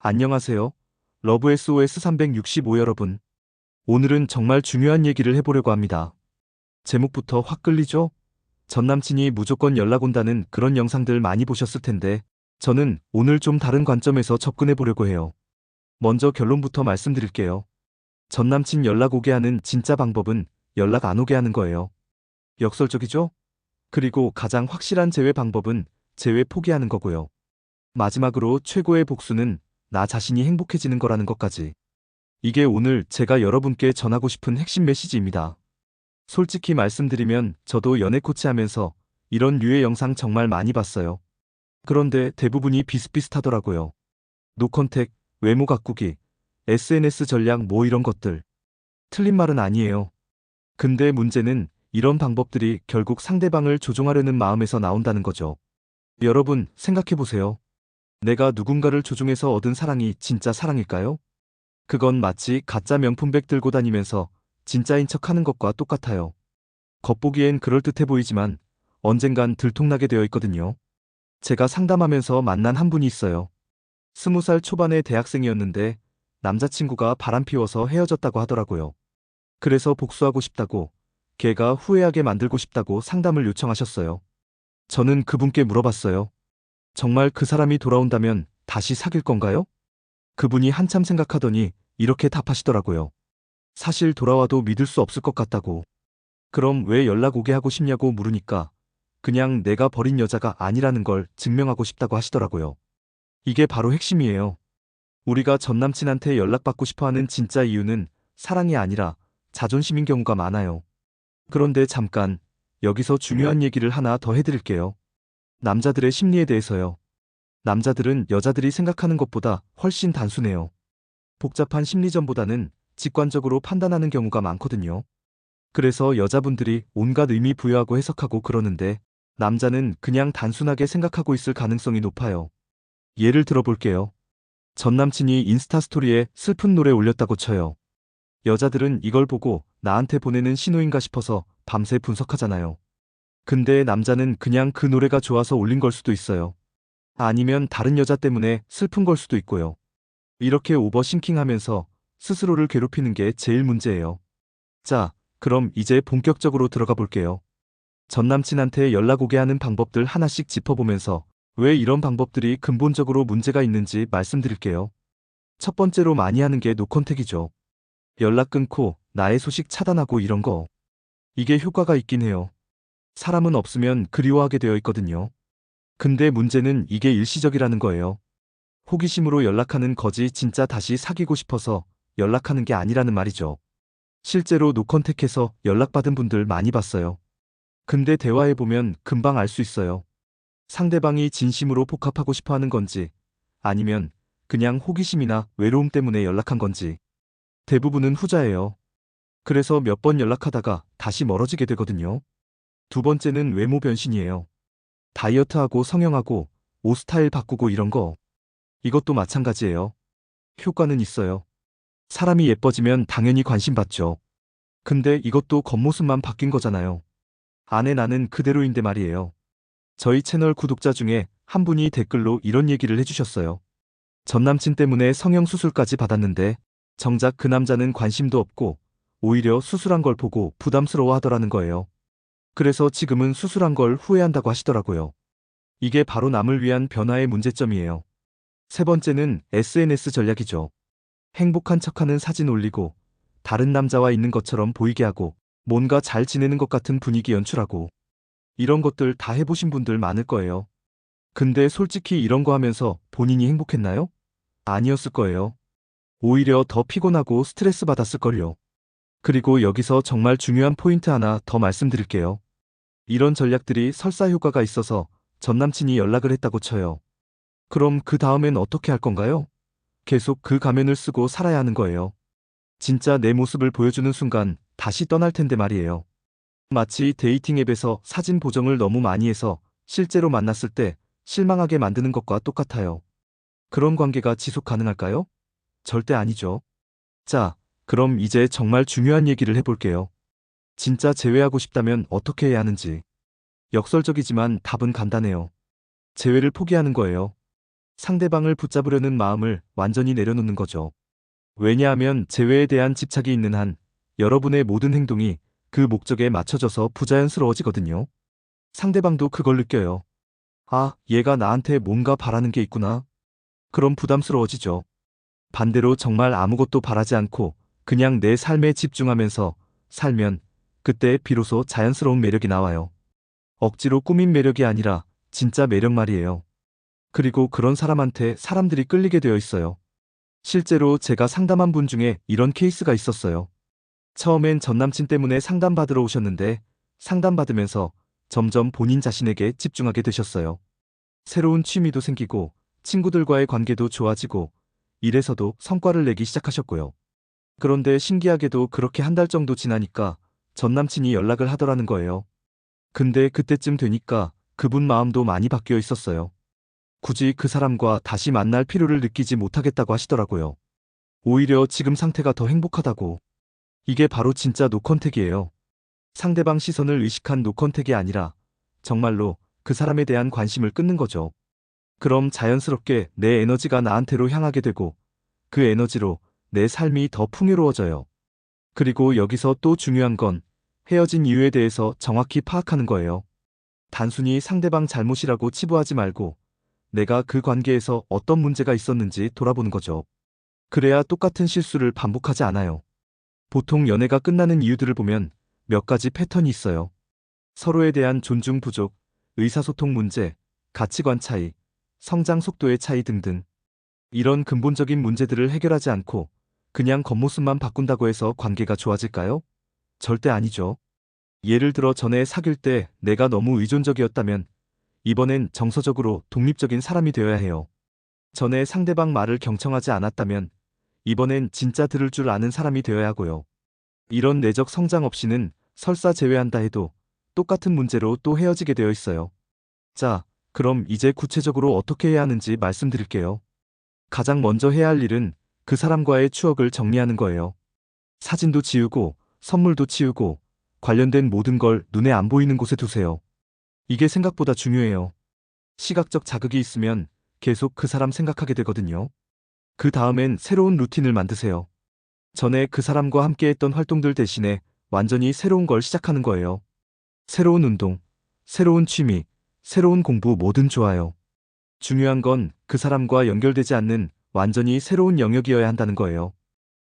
안녕하세요. 러브 SOS 365 여러분. 오늘은 정말 중요한 얘기를 해보려고 합니다. 제목부터 확 끌리죠? 전 남친이 무조건 연락 온다는 그런 영상들 많이 보셨을 텐데, 저는 오늘 좀 다른 관점에서 접근해 보려고 해요. 먼저 결론부터 말씀드릴게요. 전 남친 연락 오게 하는 진짜 방법은 연락 안 오게 하는 거예요. 역설적이죠? 그리고 가장 확실한 제외 방법은 제외 포기하는 거고요. 마지막으로 최고의 복수는 나 자신이 행복해지는 거라는 것까지. 이게 오늘 제가 여러분께 전하고 싶은 핵심 메시지입니다. 솔직히 말씀드리면 저도 연애 코치하면서 이런 류의 영상 정말 많이 봤어요. 그런데 대부분이 비슷비슷하더라고요. 노컨택, 외모 가꾸기, SNS 전략 뭐 이런 것들. 틀린 말은 아니에요. 근데 문제는 이런 방법들이 결국 상대방을 조종하려는 마음에서 나온다는 거죠. 여러분, 생각해보세요. 내가 누군가를 조종해서 얻은 사랑이 진짜 사랑일까요? 그건 마치 가짜 명품백 들고 다니면서 진짜인 척 하는 것과 똑같아요. 겉보기엔 그럴듯해 보이지만 언젠간 들통나게 되어 있거든요. 제가 상담하면서 만난 한 분이 있어요. 20살 초반의 대학생이었는데 남자친구가 바람피워서 헤어졌다고 하더라고요. 그래서 복수하고 싶다고, 걔가 후회하게 만들고 싶다고 상담을 요청하셨어요. 저는 그분께 물어봤어요. 정말 그 사람이 돌아온다면 다시 사귈 건가요? 그분이 한참 생각하더니 이렇게 답하시더라고요. 사실 돌아와도 믿을 수 없을 것 같다고. 그럼 왜 연락 오게 하고 싶냐고 물으니까 그냥 내가 버린 여자가 아니라는 걸 증명하고 싶다고 하시더라고요. 이게 바로 핵심이에요. 우리가 전 남친한테 연락받고 싶어 하는 진짜 이유는 사랑이 아니라 자존심인 경우가 많아요. 그런데 잠깐, 여기서 중요한 얘기를 하나 더 해드릴게요. 남자들의 심리에 대해서요. 남자들은 여자들이 생각하는 것보다 훨씬 단순해요. 복잡한 심리전보다는 직관적으로 판단하는 경우가 많거든요. 그래서 여자분들이 온갖 의미 부여하고 해석하고 그러는데 남자는 그냥 단순하게 생각하고 있을 가능성이 높아요. 예를 들어볼게요. 전 남친이 인스타 스토리에 슬픈 노래 올렸다고 쳐요. 여자들은 이걸 보고 나한테 보내는 신호인가 싶어서 밤새 분석하잖아요. 근데 남자는 그냥 그 노래가 좋아서 올린 걸 수도 있어요. 아니면 다른 여자 때문에 슬픈 걸 수도 있고요. 이렇게 오버싱킹하면서 스스로를 괴롭히는 게 제일 문제예요. 자, 그럼 이제 본격적으로 들어가 볼게요. 전 남친한테 연락 오게 하는 방법들 하나씩 짚어보면서 왜 이런 방법들이 근본적으로 문제가 있는지 말씀드릴게요. 첫 번째로 많이 하는 게 노컨택이죠. 연락 끊고 나의 소식 차단하고 이런 거. 이게 효과가 있긴 해요. 사람은 없으면 그리워하게 되어 있거든요. 근데 문제는 이게 일시적이라는 거예요. 호기심으로 연락하는 거지 진짜 다시 사귀고 싶어서 연락하는 게 아니라는 말이죠. 실제로 노컨택해서 연락받은 분들 많이 봤어요. 근데 대화해보면 금방 알 수 있어요. 상대방이 진심으로 복합하고 싶어 하는 건지 아니면 그냥 호기심이나 외로움 때문에 연락한 건지. 대부분은 후자예요. 그래서 몇 번 연락하다가 다시 멀어지게 되거든요. 두 번째는 외모 변신이에요. 다이어트하고 성형하고 옷 스타일 바꾸고 이런 거. 이것도 마찬가지예요. 효과는 있어요. 사람이 예뻐지면 당연히 관심 받죠. 근데 이것도 겉모습만 바뀐 거잖아요. 안에 나는 그대로인데 말이에요. 저희 채널 구독자 중에 한 분이 댓글로 이런 얘기를 해주셨어요. 전 남친 때문에 성형수술까지 받았는데 정작 그 남자는 관심도 없고 오히려 수술한 걸 보고 부담스러워 하더라는 거예요. 그래서 지금은 수술한 걸 후회한다고 하시더라고요. 이게 바로 남을 위한 변화의 문제점이에요. 세 번째는 SNS 전략이죠. 행복한 척하는 사진 올리고 다른 남자와 있는 것처럼 보이게 하고 뭔가 잘 지내는 것 같은 분위기 연출하고 이런 것들 다 해보신 분들 많을 거예요. 근데 솔직히 이런 거 하면서 본인이 행복했나요? 아니었을 거예요. 오히려 더 피곤하고 스트레스 받았을걸요. 그리고 여기서 정말 중요한 포인트 하나 더 말씀드릴게요. 이런 전략들이 설사 효과가 있어서 전 남친이 연락을 했다고 쳐요. 그럼 그 다음엔 어떻게 할 건가요? 계속 그 가면을 쓰고 살아야 하는 거예요. 진짜 내 모습을 보여주는 순간 다시 떠날 텐데 말이에요. 마치 데이팅 앱에서 사진 보정을 너무 많이 해서 실제로 만났을 때 실망하게 만드는 것과 똑같아요. 그런 관계가 지속 가능할까요? 절대 아니죠. 자, 그럼 이제 정말 중요한 얘기를 해볼게요. 진짜 제외하고 싶다면 어떻게 해야 하는지. 역설적이지만 답은 간단해요. 제외를 포기하는 거예요. 상대방을 붙잡으려는 마음을 완전히 내려놓는 거죠. 왜냐하면 재회에 대한 집착이 있는 한 여러분의 모든 행동이 그 목적에 맞춰져서 부자연스러워지거든요. 상대방도 그걸 느껴요. 아, 얘가 나한테 뭔가 바라는 게 있구나. 그럼 부담스러워지죠. 반대로 정말 아무것도 바라지 않고 그냥 내 삶에 집중하면서 살면 그때 비로소 자연스러운 매력이 나와요. 억지로 꾸민 매력이 아니라 진짜 매력 말이에요. 그리고 그런 사람한테 사람들이 끌리게 되어 있어요. 실제로 제가 상담한 분 중에 이런 케이스가 있었어요. 처음엔 전남친 때문에 상담받으러 오셨는데 상담받으면서 점점 본인 자신에게 집중하게 되셨어요. 새로운 취미도 생기고 친구들과의 관계도 좋아지고 일에서도 성과를 내기 시작하셨고요. 그런데 신기하게도 그렇게 한 달 정도 지나니까 전남친이 연락을 하더라는 거예요. 근데 그때쯤 되니까 그분 마음도 많이 바뀌어 있었어요. 굳이 그 사람과 다시 만날 필요를 느끼지 못하겠다고 하시더라고요. 오히려 지금 상태가 더 행복하다고. 이게 바로 진짜 노컨택이에요. 상대방 시선을 의식한 노컨택이 아니라 정말로 그 사람에 대한 관심을 끊는 거죠. 그럼 자연스럽게 내 에너지가 나한테로 향하게 되고 그 에너지로 내 삶이 더 풍요로워져요. 그리고 여기서 또 중요한 건 헤어진 이유에 대해서 정확히 파악하는 거예요. 단순히 상대방 잘못이라고 치부하지 말고 내가 그 관계에서 어떤 문제가 있었는지 돌아보는 거죠. 그래야 똑같은 실수를 반복하지 않아요. 보통 연애가 끝나는 이유들을 보면 몇 가지 패턴이 있어요. 서로에 대한 존중 부족, 의사소통 문제, 가치관 차이, 성장 속도의 차이 등등. 이런 근본적인 문제들을 해결하지 않고 그냥 겉모습만 바꾼다고 해서 관계가 좋아질까요? 절대 아니죠. 예를 들어 전에 사귈 때 내가 너무 의존적이었다면 이번엔 정서적으로 독립적인 사람이 되어야 해요. 전에 상대방 말을 경청하지 않았다면 이번엔 진짜 들을 줄 아는 사람이 되어야 하고요. 이런 내적 성장 없이는 설사 제외한다 해도 똑같은 문제로 또 헤어지게 되어 있어요. 자, 그럼 이제 구체적으로 어떻게 해야 하는지 말씀드릴게요. 가장 먼저 해야 할 일은 그 사람과의 추억을 정리하는 거예요. 사진도 지우고 선물도 치우고 관련된 모든 걸 눈에 안 보이는 곳에 두세요. 이게 생각보다 중요해요. 시각적 자극이 있으면 계속 그 사람 생각하게 되거든요. 그 다음엔 새로운 루틴을 만드세요. 전에 그 사람과 함께 했던 활동들 대신에 완전히 새로운 걸 시작하는 거예요. 새로운 운동, 새로운 취미, 새로운 공부 뭐든 좋아요. 중요한 건 그 사람과 연결되지 않는 완전히 새로운 영역이어야 한다는 거예요.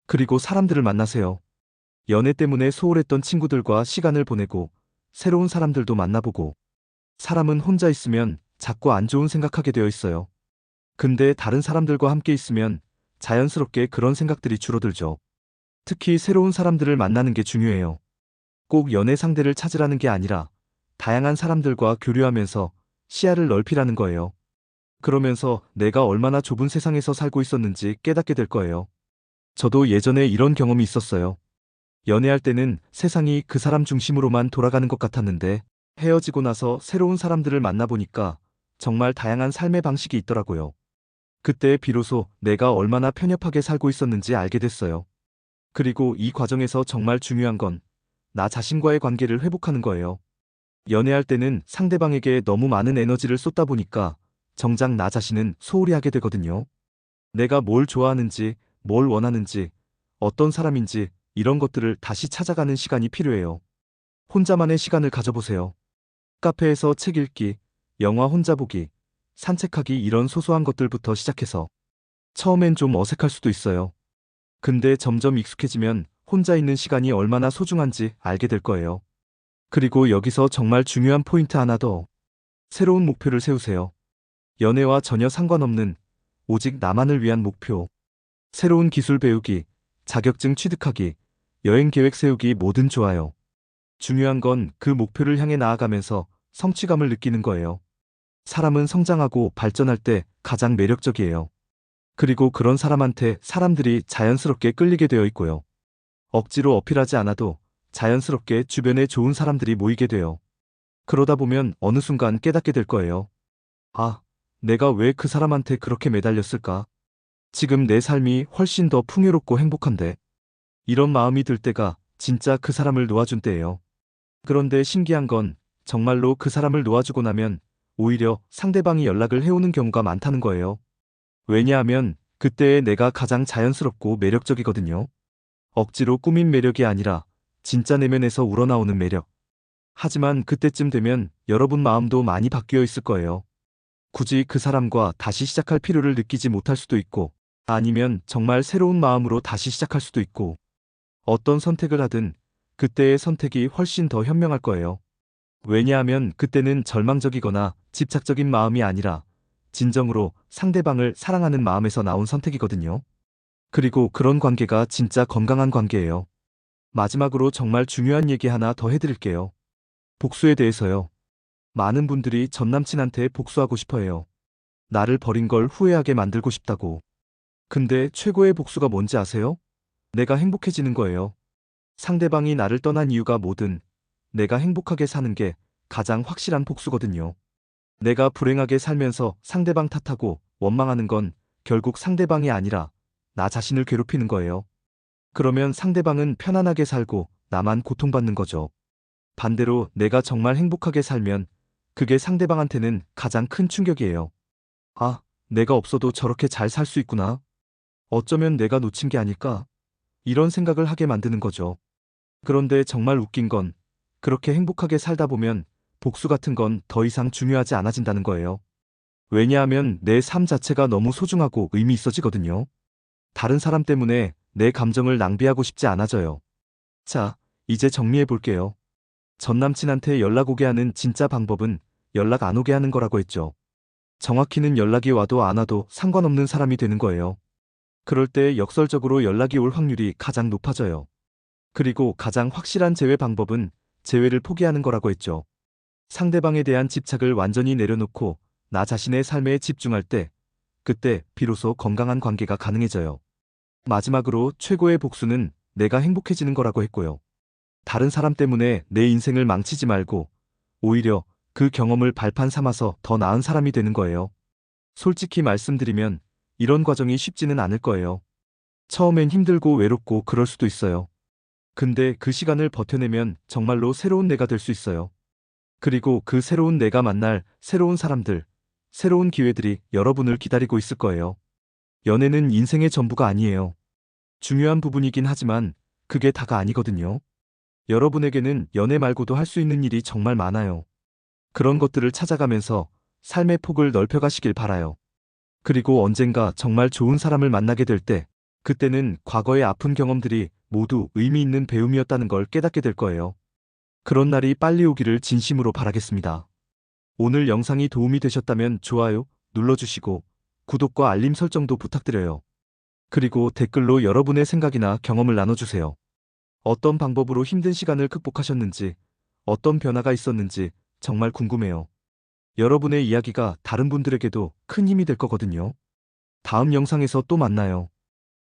그리고 사람들을 만나세요. 연애 때문에 소홀했던 친구들과 시간을 보내고 새로운 사람들도 만나보고. 사람은 혼자 있으면 자꾸 안 좋은 생각하게 되어 있어요. 근데 다른 사람들과 함께 있으면 자연스럽게 그런 생각들이 줄어들죠. 특히 새로운 사람들을 만나는 게 중요해요. 꼭 연애 상대를 찾으라는 게 아니라 다양한 사람들과 교류하면서 시야를 넓히라는 거예요. 그러면서 내가 얼마나 좁은 세상에서 살고 있었는지 깨닫게 될 거예요. 저도 예전에 이런 경험이 있었어요. 연애할 때는 세상이 그 사람 중심으로만 돌아가는 것 같았는데 헤어지고 나서 새로운 사람들을 만나보니까 정말 다양한 삶의 방식이 있더라고요. 그때 비로소 내가 얼마나 편협하게 살고 있었는지 알게 됐어요. 그리고 이 과정에서 정말 중요한 건 나 자신과의 관계를 회복하는 거예요. 연애할 때는 상대방에게 너무 많은 에너지를 쏟다 보니까 정작 나 자신은 소홀히 하게 되거든요. 내가 뭘 좋아하는지, 뭘 원하는지, 어떤 사람인지 이런 것들을 다시 찾아가는 시간이 필요해요. 혼자만의 시간을 가져보세요. 카페에서 책 읽기, 영화 혼자 보기, 산책하기 이런 소소한 것들부터 시작해서 처음엔 좀 어색할 수도 있어요. 근데 점점 익숙해지면 혼자 있는 시간이 얼마나 소중한지 알게 될 거예요. 그리고 여기서 정말 중요한 포인트 하나 더. 새로운 목표를 세우세요. 연애와 전혀 상관없는 오직 나만을 위한 목표. 새로운 기술 배우기, 자격증 취득하기, 여행 계획 세우기 뭐든 좋아요. 중요한 건 그 목표를 향해 나아가면서 성취감을 느끼는 거예요. 사람은 성장하고 발전할 때 가장 매력적이에요. 그리고 그런 사람한테 사람들이 자연스럽게 끌리게 되어 있고요. 억지로 어필하지 않아도 자연스럽게 주변에 좋은 사람들이 모이게 돼요. 그러다 보면 어느 순간 깨닫게 될 거예요. 아, 내가 왜 그 사람한테 그렇게 매달렸을까? 지금 내 삶이 훨씬 더 풍요롭고 행복한데. 이런 마음이 들 때가 진짜 그 사람을 놓아준 때예요. 그런데 신기한 건 정말로 그 사람을 놓아주고 나면 오히려 상대방이 연락을 해오는 경우가 많다는 거예요. 왜냐하면 그때의 내가 가장 자연스럽고 매력적이거든요. 억지로 꾸민 매력이 아니라 진짜 내면에서 우러나오는 매력. 하지만 그때쯤 되면 여러분 마음도 많이 바뀌어 있을 거예요. 굳이 그 사람과 다시 시작할 필요를 느끼지 못할 수도 있고, 아니면 정말 새로운 마음으로 다시 시작할 수도 있고, 어떤 선택을 하든 그때의 선택이 훨씬 더 현명할 거예요. 왜냐하면 그때는 절망적이거나 집착적인 마음이 아니라 진정으로 상대방을 사랑하는 마음에서 나온 선택이거든요. 그리고 그런 관계가 진짜 건강한 관계예요. 마지막으로 정말 중요한 얘기 하나 더 해드릴게요. 복수에 대해서요. 많은 분들이 전 남친한테 복수하고 싶어 해요. 나를 버린 걸 후회하게 만들고 싶다고. 근데 최고의 복수가 뭔지 아세요? 내가 행복해지는 거예요. 상대방이 나를 떠난 이유가 뭐든 내가 행복하게 사는 게 가장 확실한 복수거든요. 내가 불행하게 살면서 상대방 탓하고 원망하는 건 결국 상대방이 아니라 나 자신을 괴롭히는 거예요. 그러면 상대방은 편안하게 살고 나만 고통받는 거죠. 반대로 내가 정말 행복하게 살면 그게 상대방한테는 가장 큰 충격이에요. 아, 내가 없어도 저렇게 잘 살 수 있구나. 어쩌면 내가 놓친 게 아닐까? 이런 생각을 하게 만드는 거죠. 그런데 정말 웃긴 건 그렇게 행복하게 살다 보면 복수 같은 건 더 이상 중요하지 않아진다는 거예요. 왜냐하면 내 삶 자체가 너무 소중하고 의미 있어지거든요. 다른 사람 때문에 내 감정을 낭비하고 싶지 않아져요. 자, 이제 정리해 볼게요. 전 남친한테 연락 오게 하는 진짜 방법은 연락 안 오게 하는 거라고 했죠. 정확히는 연락이 와도 안 와도 상관없는 사람이 되는 거예요. 그럴 때 역설적으로 연락이 올 확률이 가장 높아져요. 그리고 가장 확실한 제외 방법은 제외를 포기하는 거라고 했죠. 상대방에 대한 집착을 완전히 내려놓고 나 자신의 삶에 집중할 때, 그때 비로소 건강한 관계가 가능해져요. 마지막으로 최고의 복수는 내가 행복해지는 거라고 했고요. 다른 사람 때문에 내 인생을 망치지 말고 오히려 그 경험을 발판 삼아서 더 나은 사람이 되는 거예요. 솔직히 말씀드리면 이런 과정이 쉽지는 않을 거예요. 처음엔 힘들고 외롭고 그럴 수도 있어요. 근데 그 시간을 버텨내면 정말로 새로운 내가 될 수 있어요. 그리고 그 새로운 내가 만날 새로운 사람들, 새로운 기회들이 여러분을 기다리고 있을 거예요. 연애는 인생의 전부가 아니에요. 중요한 부분이긴 하지만 그게 다가 아니거든요. 여러분에게는 연애 말고도 할 수 있는 일이 정말 많아요. 그런 것들을 찾아가면서 삶의 폭을 넓혀가시길 바라요. 그리고 언젠가 정말 좋은 사람을 만나게 될 때, 그때는 과거의 아픈 경험들이 모두 의미 있는 배움이었다는 걸 깨닫게 될 거예요. 그런 날이 빨리 오기를 진심으로 바라겠습니다. 오늘 영상이 도움이 되셨다면 좋아요 눌러주시고 구독과 알림 설정도 부탁드려요. 그리고 댓글로 여러분의 생각이나 경험을 나눠주세요. 어떤 방법으로 힘든 시간을 극복하셨는지, 어떤 변화가 있었는지 정말 궁금해요. 여러분의 이야기가 다른 분들에게도 큰 힘이 될 거거든요. 다음 영상에서 또 만나요.